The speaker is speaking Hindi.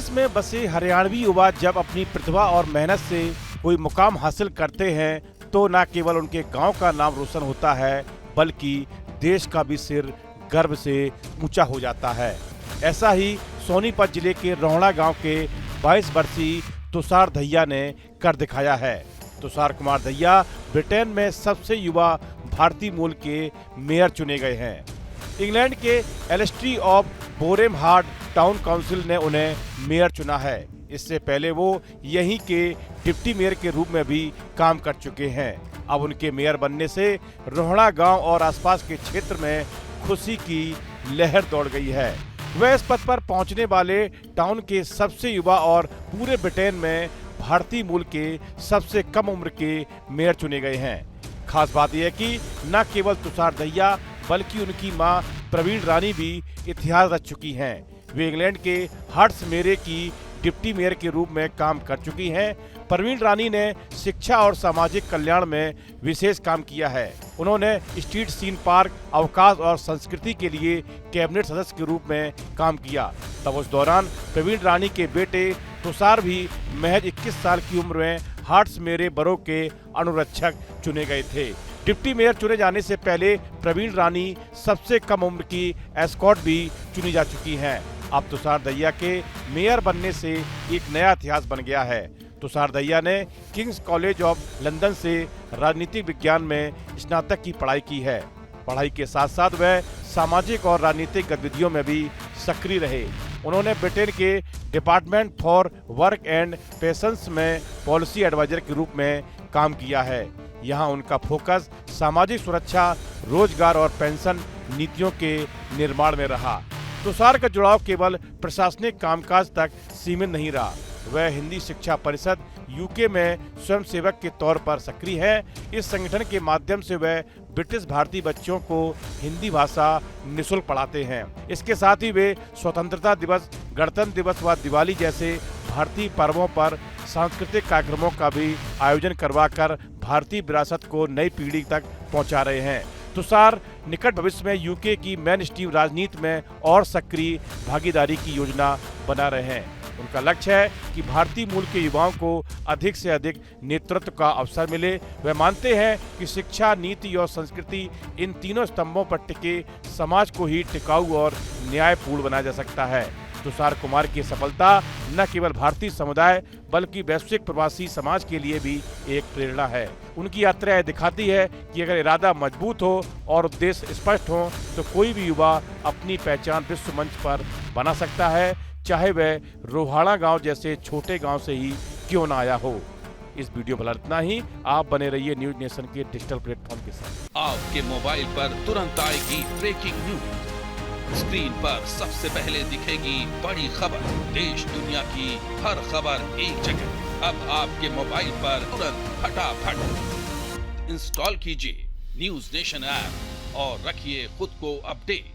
विदेश में बसे हरियाणवी युवा जब अपनी प्रतिभा और मेहनत से कोई मुकाम हासिल करते हैं तो न केवल उनके गांव का नाम रोशन होता है बल्कि देश का भी सिर गर्व से ऊंचा हो जाता है। ऐसा ही सोनीपत जिले के रोहड़ा गांव के 22 वर्षीय तुषार दहिया ने कर दिखाया है। तुषार कुमार दहिया ब्रिटेन में सबसे युवा भारतीय मूल के मेयर चुने गए हैं। इंग्लैंड के एलिस्ट्री ऑफ बोरेम हार्ड टाउन काउंसिल ने उन्हें मेयर चुना है। इससे पहले वो यहीं के डिप्टी मेयर के रूप में भी काम कर चुके हैं। अब उनके मेयर बनने से रोहड़ा गांव और आसपास के क्षेत्र में खुशी की लहर दौड़ गई है। वह इस पद पर पहुंचने वाले टाउन के सबसे युवा और पूरे ब्रिटेन में भारतीय मूल के सबसे कम उम्र के मेयर चुने गए हैं। खास बात यह है कि न केवल तुषार दहिया बल्कि उनकी मां प्रवीण रानी भी इतिहास रच चुकी हैं। वे इंग्लैंड के हर्ट्स मेरे की डिप्टी मेयर के रूप में काम कर चुकी हैं। प्रवीण रानी ने शिक्षा और सामाजिक कल्याण में विशेष काम किया है। उन्होंने स्ट्रीट सीन पार्क, अवकाश और संस्कृति के लिए कैबिनेट सदस्य के रूप में काम किया। तब उस दौरान प्रवीण रानी के बेटे तुषार भी महज 21 साल की उम्र में हार्ट्स मेरे बरो के अनुरक्षक चुने गए थे। डिप्टी मेयर चुने जाने से पहले प्रवीण रानी सबसे कम उम्र की एस्कॉट भी चुनी जा चुकी हैं। अब तुषार दहिया के मेयर बनने से एक नया इतिहास बन गया है। तुषार दहिया ने किंग्स कॉलेज ऑफ लंदन से राजनीतिक विज्ञान में स्नातक की पढ़ाई की है। पढ़ाई के साथ साथ वह सामाजिक और राजनीतिक गतिविधियों में भी सक्रिय रहे। उन्होंने ब्रिटेन के department for work and pensions में पॉलिसी एडवाइजर के रूप में काम किया है। यहाँ उनका फोकस सामाजिक सुरक्षा, रोजगार और पेंशन नीतियों के निर्माण में रहा। तुषार का जुड़ाव केवल प्रशासनिक कामकाज तक सीमित नहीं रहा। वह हिंदी शिक्षा परिषद यूके में स्वयंसेवक के तौर पर सक्रिय है। इस संगठन के माध्यम से वह ब्रिटिश भारतीय बच्चों को हिंदी भाषा निःशुल्क पढ़ाते हैं। इसके साथ ही वे स्वतंत्रता दिवस, गणतंत्र दिवस व दिवाली जैसे भारतीय पर्वों पर सांस्कृतिक कार्यक्रमों का भी आयोजन करवाकर भारतीय विरासत को नई पीढ़ी तक पहुंचा रहे हैं। तुषार निकट भविष्य में यूके की मेन स्ट्रीम राजनीति में और सक्रिय भागीदारी की योजना बना रहे हैं। उनका लक्ष्य है कि भारतीय मूल के युवाओं को अधिक से अधिक नेतृत्व का अवसर मिले। वे मानते हैं कि शिक्षा, नीति और संस्कृति, इन तीनों स्तंभों पर टिके समाज को ही टिकाऊ और न्यायपूर्ण बनाया जा सकता है। तुषार कुमार की सफलता न केवल भारतीय समुदाय बल्कि वैश्विक प्रवासी समाज के लिए भी एक प्रेरणा है। उनकी यात्रा दिखाती है कि अगर इरादा मजबूत हो और उद्देश्य स्पष्ट हो तो कोई भी युवा अपनी पहचान विश्व मंच पर बना सकता है, चाहे वह रोहाड़ा गांव जैसे छोटे गांव से ही क्यों ना आया हो। इस वीडियो पर इतना ही। आप बने रहिए न्यूज नेशन के डिजिटल प्लेटफॉर्म के साथ। आपके मोबाइल पर तुरंत आएगी ब्रेकिंग न्यूज। स्क्रीन पर सबसे पहले दिखेगी बड़ी खबर। देश दुनिया की हर खबर एक जगह। अब आपके मोबाइल पर तुरंत फटाफट इंस्टॉल कीजिए न्यूज नेशन ऐप और रखिए खुद को अपडेट।